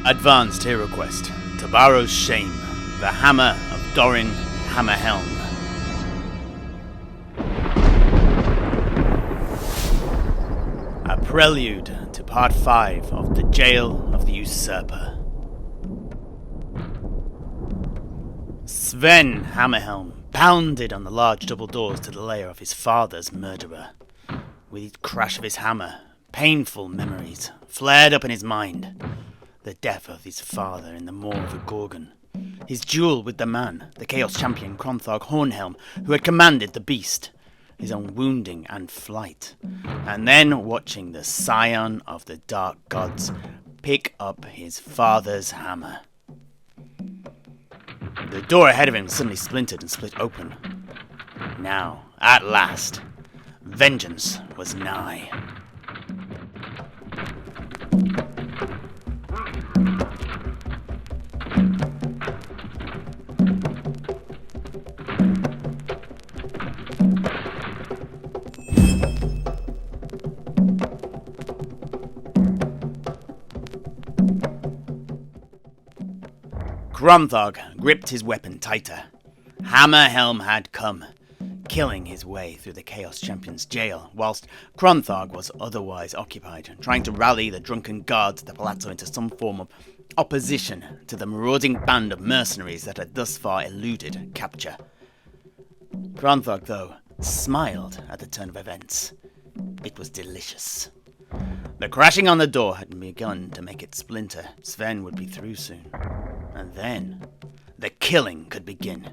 Advanced Heroquest, Tobaro's Shame, the Hammer of Dorin, Hammerhelm. A prelude to part 5 of The Jail of the Usurper. Sven Hammerhelm pounded on the large double doors to the lair of his father's murderer. With each crash of his hammer, painful memories flared up in his mind. The death of his father in the maw of a Gorgon. His duel with the man, the Chaos Champion Kronthog Hornhelm, who had commanded the beast. His own wounding and flight. And then watching the scion of the Dark Gods pick up his father's hammer. The door ahead of him suddenly splintered and split open. Now, at last, vengeance was nigh. Kronthog gripped his weapon tighter. Hammerhelm had come, killing his way through the Chaos Champion's jail, whilst Kronthog was otherwise occupied, trying to rally the drunken guards at the palazzo into some form of opposition to the marauding band of mercenaries that had thus far eluded capture. Kronthog, though, smiled at the turn of events. It was delicious. The crashing on the door had begun to make it splinter. Sven would be through soon. And then, the killing could begin,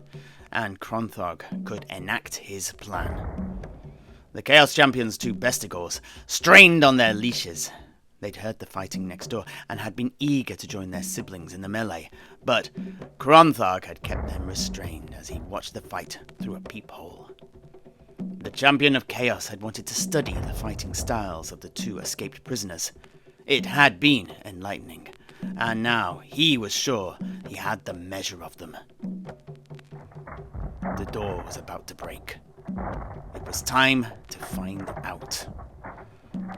and Kronthog could enact his plan. The Chaos Champion's two bestigors strained on their leashes. They'd heard the fighting next door, and had been eager to join their siblings in the melee, but Kronthog had kept them restrained as he watched the fight through a peephole. The Champion of Chaos had wanted to study the fighting styles of the two escaped prisoners. It had been enlightening, and now he was sure he had the measure of them. The door was about to break. It was time to find out.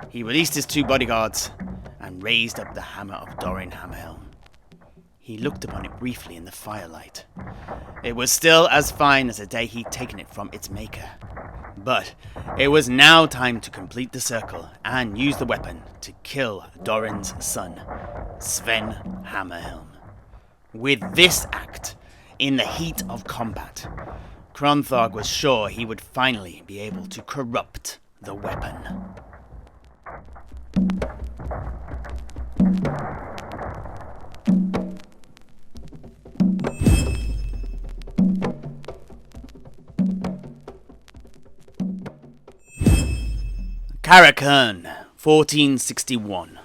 He released his two bodyguards and raised up the hammer of Dorin Hammerhelm. He looked upon it briefly in the firelight. It was still as fine as the day he'd taken it from its maker. But it was now time to complete the circle and use the weapon to kill Dorin's son, Sven Hammerhelm. With this act, in the heat of combat, Kronthog was sure he would finally be able to corrupt the weapon. Karakern, 1461.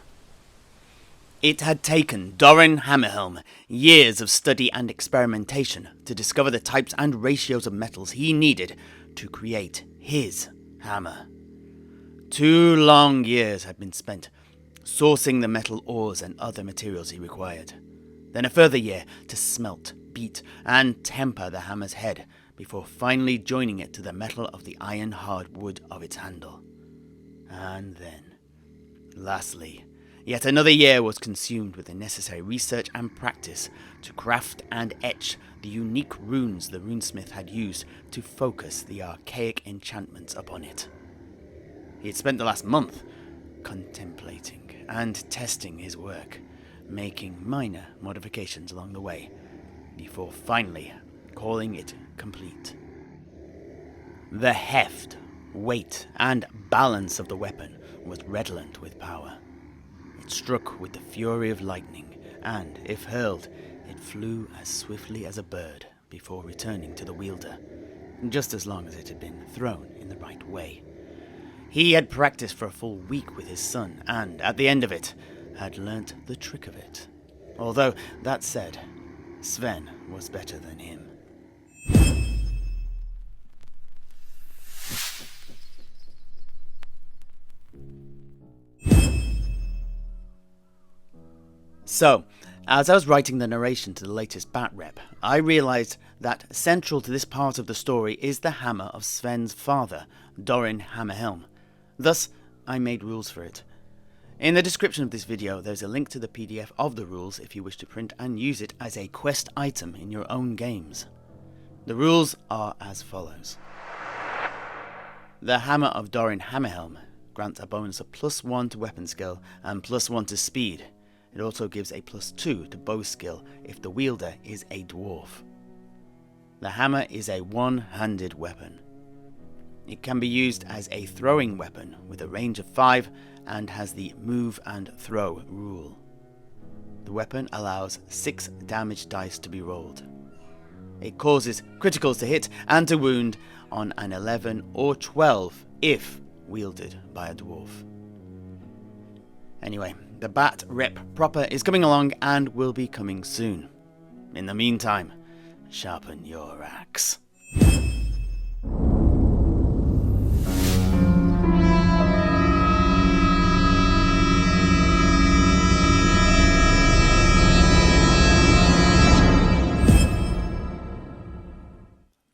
It had taken Dorin Hammerhelm years of study and experimentation to discover the types and ratios of metals he needed to create his hammer. 2 long years had been spent sourcing the metal ores and other materials he required. Then a further year to smelt, beat, and temper the hammer's head before finally joining it to the metal of the iron-hard wood of its handle. And then, lastly, yet another year was consumed with the necessary research and practice to craft and etch the unique runes the runesmith had used to focus the archaic enchantments upon it. He had spent the last month contemplating and testing his work, making minor modifications along the way, before finally calling it complete. The heft, weight, and balance of the weapon was redolent with power. It struck with the fury of lightning, and, if hurled, it flew as swiftly as a bird before returning to the wielder, just as long as it had been thrown in the right way. He had practiced for a full week with his son, and, at the end of it, had learnt the trick of it. Although, that said, Sven was better than him. So, as I was writing the narration to the latest Bat Rep, I realised that central to this part of the story is the hammer of Sven's father, Dorin Hammerhelm. Thus, I made rules for it. In the description of this video, there's a link to the PDF of the rules if you wish to print and use it as a quest item in your own games. The rules are as follows. The Hammer of Dorin Hammerhelm grants a bonus of +1 to weapon skill and +1 to speed. It also gives a +2 to bow skill if the wielder is a dwarf. The hammer is a one-handed weapon. It can be used as a throwing weapon with a range of 5 and has the move and throw rule. The weapon allows 6 damage dice to be rolled. It causes criticals to hit and to wound on an 11 or 12 if wielded by a dwarf. Anyway, the Bat Rep proper is coming along and will be coming soon. In the meantime, sharpen your axe.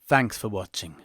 Thanks for watching.